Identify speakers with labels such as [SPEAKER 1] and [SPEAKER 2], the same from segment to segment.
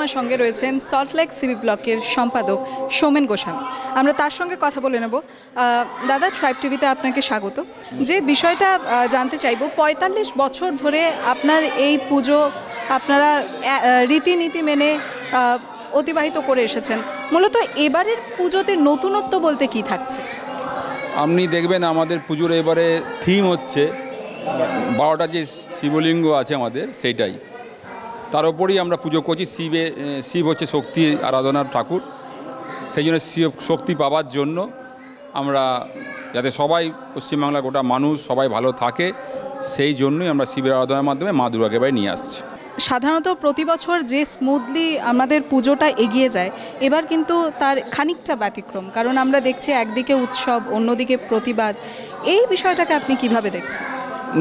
[SPEAKER 1] আমার সঙ্গে রয়েছেন সল্টলেক সিবি ব্লকের সম্পাদক সৌমেন গোস্বামী। আমরা তার সঙ্গে কথা বলে নেব। দাদা, ট্রাইব টিভিতে আপনাকে স্বাগত। যে বিষয়টা জানতে চাইব, ৪৫ বছর ধরে আপনার এই পুজো আপনারা রীতিনীতি মেনে অতিবাহিত করে এসেছেন। মূলত এবারের পুজোতে নতুনত্ব বলতে কি থাকছে?
[SPEAKER 2] আপনি দেখবেন আমাদের পুজোর এবারে থিম হচ্ছে 12টা যে শিবলিঙ্গ আছে আমাদের, সেইটাই তার উপরেই আমরা পুজো করছি। শিব হচ্ছে শক্তি আরাধনার ঠাকুর, সেই জন্য শক্তি পাওয়ার জন্য আমরা যাতে সবাই পশ্চিমবাংলার গোটা মানুষ সবাই ভালো থাকে, সেই জন্যই আমরা শিবের আরাধনার মাধ্যমে মা দুর্গাকে এবারে নিয়ে আসছি।
[SPEAKER 1] সাধারণত প্রতি বছর যে স্মুথলি আমাদের পুজোটা এগিয়ে যায়, এবার কিন্তু তার খানিকটা ব্যতিক্রম, কারণ আমরা দেখছি একদিকে উৎসব, অন্যদিকে প্রতিবাদ। এই বিষয়টাকে আপনি কিভাবে দেখছেন?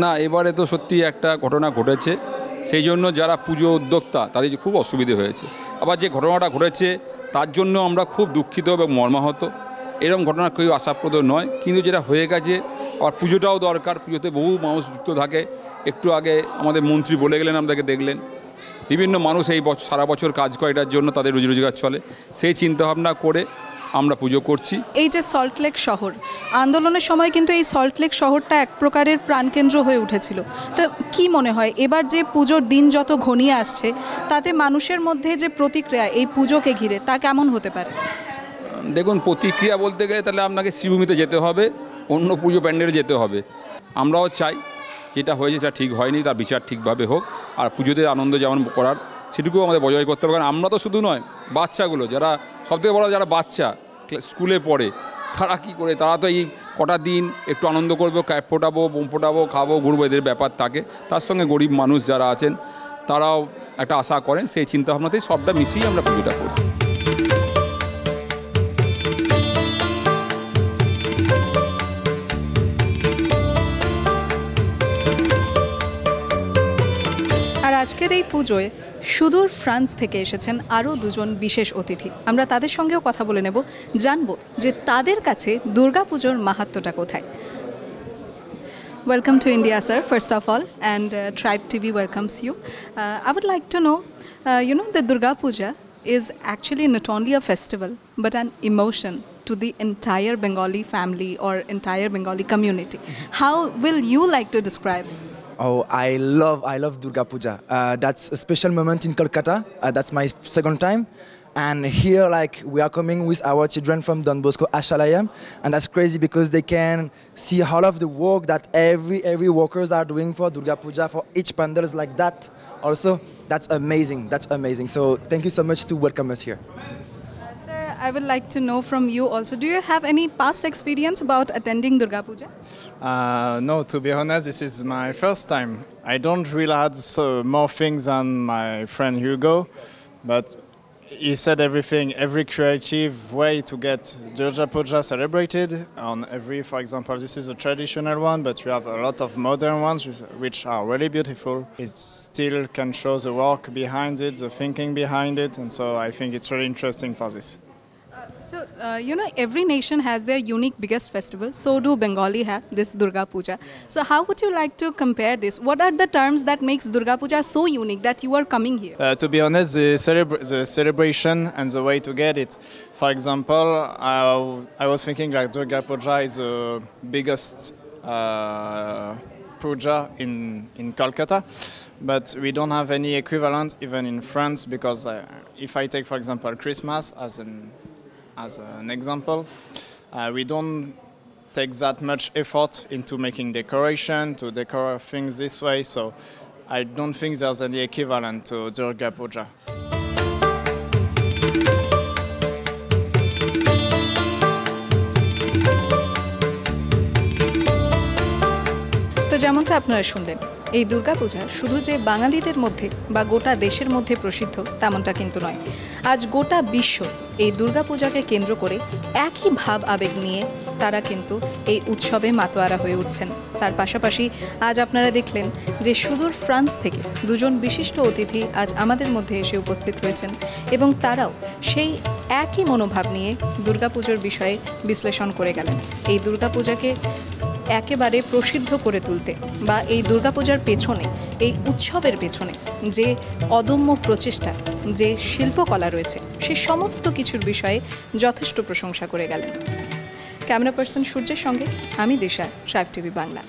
[SPEAKER 2] না, এবারে তো সত্যি একটা ঘটনা ঘটেছে, সেই জন্য যারা পুজো উদ্যোক্তা তাদের খুব অসুবিধে হয়েছে। আবার যে ঘটনাটা ঘটেছে তার জন্য আমরা খুব দুঃখিত এবং মর্মাহত। এরকম ঘটনা কেউ আশাপ্রদ নয়, কিন্তু যেটা হয়ে গেছে, আবার পুজোটাও দরকার। পুজোতে বহু মানুষ যুক্ত থাকে। একটু আগে আমাদের মন্ত্রী বলে গেলেন, আপনাকে দেখলেন, বিভিন্ন মানুষ এই সারা বছর কাজ করে, এটার জন্য তাদের রুজি রোজগার চলে। সেই চিন্তাভাবনা করে আমরা পুজো করছি।
[SPEAKER 1] এই যে সল্টলেক শহর আন্দোলনের সময় কিন্তু এই সল্টলেক শহরটা এক প্রকারের প্রাণকেন্দ্র হয়ে উঠেছিল। তো কি মনে হয় এবার যে পুজোর দিন যত ঘনিয়ে আসছে, তাতে মানুষের মধ্যে যে প্রতিক্রিয়া এই পুজোকে ঘিরে তা কেমন হতে পারে?
[SPEAKER 2] দেখুন, প্রতিক্রিয়া বলতে গেলে তাহলে আপনাকে শ্রীভূমিতে যেতে হবে, অন্য পুজো প্যান্ডেলে যেতে হবে। আমরাও চাই যেটা হয়েছে সেটা ঠিক হয়নি, তার বিচার ঠিকভাবে হোক। আর পুজোতে আনন্দ যেমন করার সেটুকুও আমাদের বজায় করতে হবে। কারণ আমরা তো শুধু নয়, বাচ্চাগুলো যারা সবথেকে বড়, যারা বাচ্চা স্কুলে পড়ে, তারা কী করে, তারা তো এই কটা দিন একটু আনন্দ করবো, ক্যাপ ফোটাবো, বোম ফোটাবো, খাবো, ঘুরবো, এদের ব্যাপার থাকে। তার সঙ্গে গরিব মানুষ যারা আছেন তারাও একটা আশা করেন, সেই চিন্তাভাবনাতেই সবটা মিশিয়ে আমরা পুজোটা করছি।
[SPEAKER 1] আর আজকের এই পুজোয় সুদূর ফ্রান্স থেকে এসেছেন আরও দুজন বিশেষ অতিথি। আমরা তাদের সঙ্গেও কথা বলে নেব, জানবো যে তাদের কাছে দুর্গাপুজোর মাহাত্ম্যটা কোথায়। Welcome to India, sir, first of all, and Tribe TV welcomes you. I would like to know, the Durga Puja is actually not only a festival, but an emotion to the entire Bengali family or entire Bengali community. How will you like to describe it?
[SPEAKER 3] Oh, I love Durga Puja. That's a special moment in Kolkata. That's my second time. And here, like, we are coming with our children from Don Bosco Ashalayam. And that's crazy because they can see all of the work that every workers are doing for Durga Puja, for each pandals like that. Also, that's amazing. That's amazing. So thank you so much to welcome us here.
[SPEAKER 1] Sir, I would like to know from you also, do you have any past experience about attending Durga Puja?
[SPEAKER 4] No, to be honest, this is my first time. I don't really had more things than my friend Hugo, but he said every creative way to get Durga Puja celebrated. On every, for example, this is a traditional one, but we have a lot of modern ones which are really beautiful. It still can show the work behind it, the thinking behind it, and so I think it's really interesting for this.
[SPEAKER 1] So, every nation has their unique biggest festival. So do Bengali have this Durga Puja. So how would you like to compare this? What are the terms that makes Durga Puja so unique that you are coming here?
[SPEAKER 4] To be honest, the celebration and the way to get it. For example, I was thinking like Durga Puja is the biggest puja in Kolkata. But we don't have any equivalent even in France, because if I take, for example, Christmas as an example, we don't take that much effort into making decoration, to decorate things this way, so I don't think there's any equivalent to Durga Puja.
[SPEAKER 1] তো যেমনটা আপনারা শুনলেন, এই দুর্গাপূজা শুধু যে বাঙালিদের মধ্যে বা গোটা দেশের মধ্যে প্রসিদ্ধ তেমনটা কিন্তু নয়। আজ গোটা বিশ্ব এই দুর্গাপূজাকে কেন্দ্র করে একই ভাব আবেগ নিয়ে তারা কিন্তু এই উৎসবে মাতোয়ারা হয়ে উঠছেন। তার পাশাপাশি আজ আপনারা দেখলেন যে সুদূর ফ্রান্স থেকে দুজন বিশিষ্ট অতিথি আজ আমাদের মধ্যে এসে উপস্থিত হয়েছেন এবং তারাও সেই একই মনোভাব নিয়ে দুর্গাপুজোর বিষয়ে বিশ্লেষণ করে গেলেন। এই দুর্গাপূজাকে একেবারে প্রসিদ্ধ করে তুলতে বা এই দুর্গাপূজার পেছনে, এই উৎসবের পেছনে যে অদম্য প্রচেষ্টা, যে শিল্পকলা রয়েছে, সে সমস্ত কিছুর বিষয়ে যথেষ্ট প্রশংসা করে গেলেন। ক্যামেরা পার্সন সূর্যের সঙ্গে আমি দিশা, ট্রাইব টিভি বাংলা।